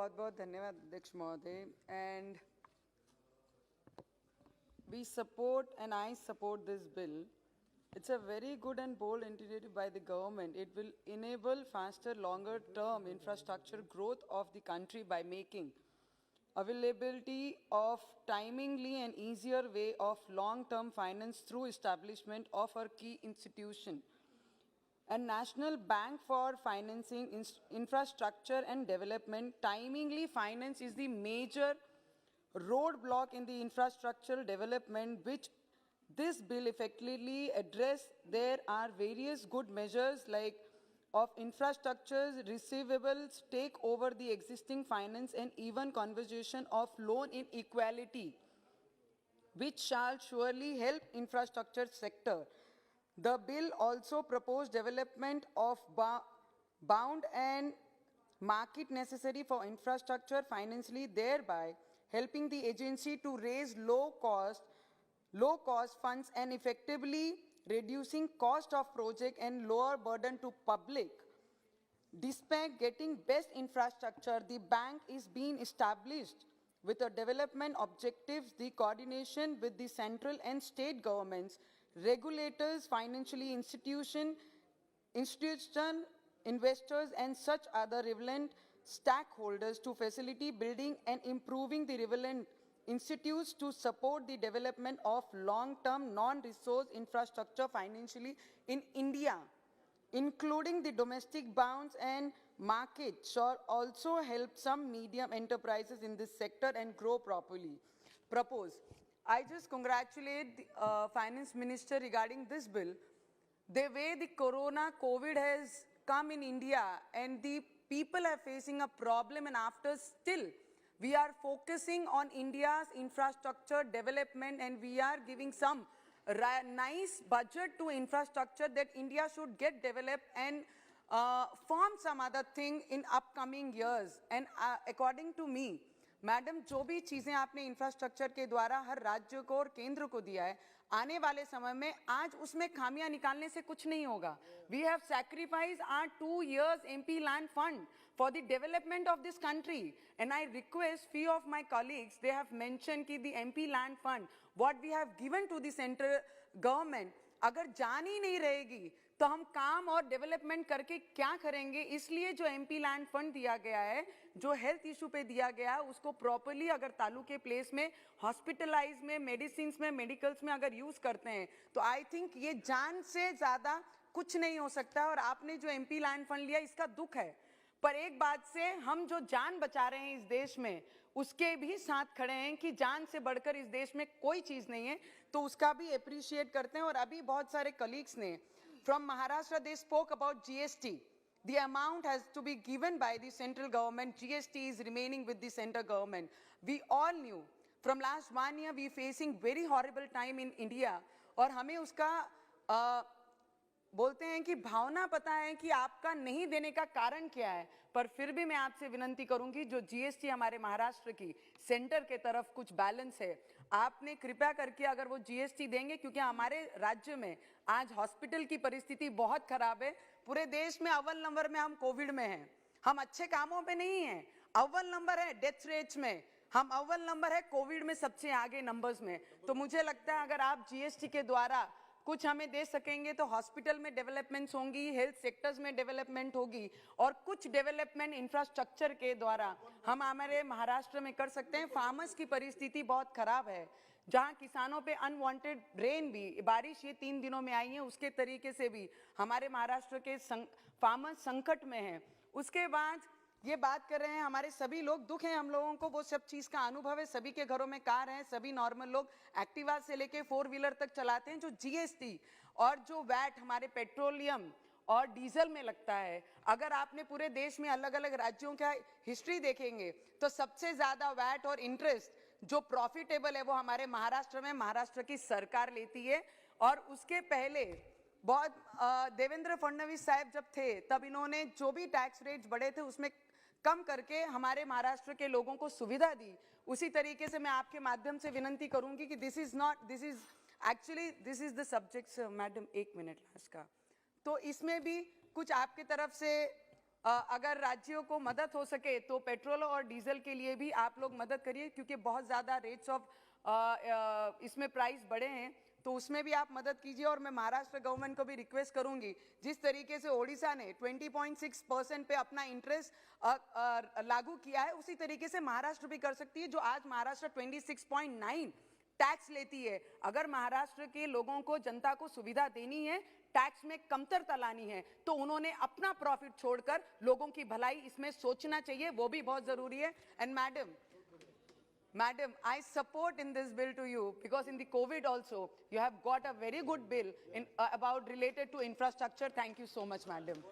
बहुत बहुत धन्यवाद अध्यक्ष महोदय. And we support and I support this bill. It's a very good and bold initiative by the government. It will enable faster, longer-term infrastructure growth of the country by making availability of timely and easier way of long-term finance through establishment of a key institution. A national bank for financing infrastructure and development. Timely finance is the major roadblock in the infrastructural development, which this bill effectively address. There are various good measures like of infrastructures, receivables, take over the existing finance, and even conversation of loan inequality, which shall surely help infrastructure sector. The bill also proposed development of bound and market necessary for infrastructure financially, thereby helping the agency to raise low-cost funds and effectively reducing cost of project and lower burden to public. Despite getting best infrastructure, the bank is being established with the development objectives, the coordination with the central and state governments, regulators, financial institution, investors, and such other relevant stakeholders to facilitate building and improving the relevant institutes to support the development of long-term non-resource infrastructure financially in India, including the domestic bonds and market, shall also help some medium enterprises in this sector and grow properly. I just congratulate the Finance Minister regarding this bill. The way the COVID has come in India and the people are facing a problem, and after still we are focusing on India's infrastructure development and we are giving some nice budget to infrastructure that India should get developed and form some other thing in upcoming years. And according to me, madam जो भी चीजें आपने infrastructure के द्वारा हर राज्य को और केंद्र को दिया है, आने वाले समय में आज उसमें खामियां निकालने से कुछ नहीं होगा. We have sacrificed our 2 years MP land fund for the development of this country, and I request few of my colleagues, they have mentioned कि the MP land fund what we have given to the central government अगर जान ही नहीं रहेगी तो हम काम और development करके क्या करेंगे. इसलिए जो एमपी लैंड फंड दिया गया है, जो हेल्थ इशू पे दिया गया, उसको प्रॉपर्ली अगर तालुके प्लेस में, हॉस्पिटलाइज में, मेडिसिन में, मेडिकल्स में अगर यूज करते हैं तो आई थिंक ये जान से ज्यादा कुछ नहीं हो सकता. और आपने जो एमपी लैंड फंड लिया इसका दुख है, पर एक बात से हम जो जान बचा रहे हैं इस देश में उसके भी साथ खड़े हैं कि जान से बढ़कर इस देश में कोई चीज नहीं है, तो उसका भी अप्रिशिएट करते हैं. और अभी बहुत सारे कलीग्स ने from Maharashtra, they spoke about GST. The amount has to be given by the central government. GST is remaining with the central government. We all knew from last 1 year we facing very horrible time in India, और हमें उसका बोलते हैं कि भावना पता है कि आपका नहीं देने का कारण क्या है, पर फिर भी मैं आपसे विनती करूंगी जो जीएसटी हमारे महाराष्ट्र की सेंटर के तरफ कुछ बैलेंस है, आपने कृपया करके अगर वो जीएसटी देंगे, क्योंकि हमारे राज्य में आज हॉस्पिटल की परिस्थिति बहुत खराब है. पूरे देश में अव्वल नंबर में हम कोविड में हैं, हम अच्छे कामों पे नहीं हैं. अव्वल नंबर है डेथ रेट्स में, हम अव्वल नंबर है कोविड में सबसे आगे नंबर्स में. तो मुझे लगता है अगर आप जीएसटी के द्वारा कुछ हमें दे सकेंगे तो हॉस्पिटल में डेवलपमेंट्स होंगी, हेल्थ सेक्टर्स में डेवलपमेंट होगी, और कुछ डेवलपमेंट इंफ्रास्ट्रक्चर के द्वारा हम हमारे महाराष्ट्र में कर सकते हैं. फार्मर्स की परिस्थिति बहुत खराब है, जहां किसानों पे अनवांटेड रेन भी, बारिश ये 3 दिनों में आई है, उसके तरीके से भी हमारे महाराष्ट्र के फार्मर्स संकट में हैं. उसके बाद ये बात कर रहे हैं हमारे सभी लोग, दुख है हम लोगों को, वो सब चीज का अनुभव है, सभी के घरों में कार है, सभी नॉर्मल लोग एक्टिवा से लेके 4 व्हीलर तक चलाते हैं. जो जीएसटी और जो वैट हमारे पेट्रोलियम और डीजल में लगता है, अगर आपने पूरे देश में अलग अलग राज्यों का हिस्ट्री देखेंगे तो सबसे ज्यादा वैट और इंटरेस्ट जो प्रॉफिटेबल है वो हमारे महाराष्ट्र में महाराष्ट्र की सरकार लेती है. और उसके पहले बहुत देवेंद्र फडणवीस साहब जब थे तब इन्होंने जो भी टैक्स रेट्स बढ़े थे उसमें कम करके हमारे महाराष्ट्र के लोगों को सुविधा दी. उसी तरीके से मैं आपके माध्यम से विनती करूंगी कि this is the subject. Madam 1 minute last का, तो इसमें भी कुछ आपके तरफ से अगर राज्यों को मदद हो सके तो पेट्रोल और डीजल के लिए भी आप लोग मदद करिए, क्योंकि बहुत ज़्यादा रेट्स ऑफ इसमें प्राइस बढ़े हैं, तो उसमें भी आप मदद कीजिए। और मैं महाराष्ट्र गवर्नमेंट को भी रिक्वेस्ट करूंगी, जिस तरीके से ओडिशा ने 20.6% पे अपना इंटरेस्ट लागू किया है, उसी तरीके से महाराष्ट्र भी कर सकती है, जो आज महाराष्ट्र 26.9 टैक्स लेती है। अगर महाराष्ट्र के लोगों को, जनता को सुविधा देनी है, टैक्स में कमतरता लानी है, तो उन्होंने अपना प्रॉफिट छोड़कर लोगों की भलाई इसमें सोचना चाहिए, वो भी बहुत जरूरी है। And Madam, I support in this bill to you, because in the COVID also, you have got a very good bill about related to infrastructure. Thank you so much, Madam.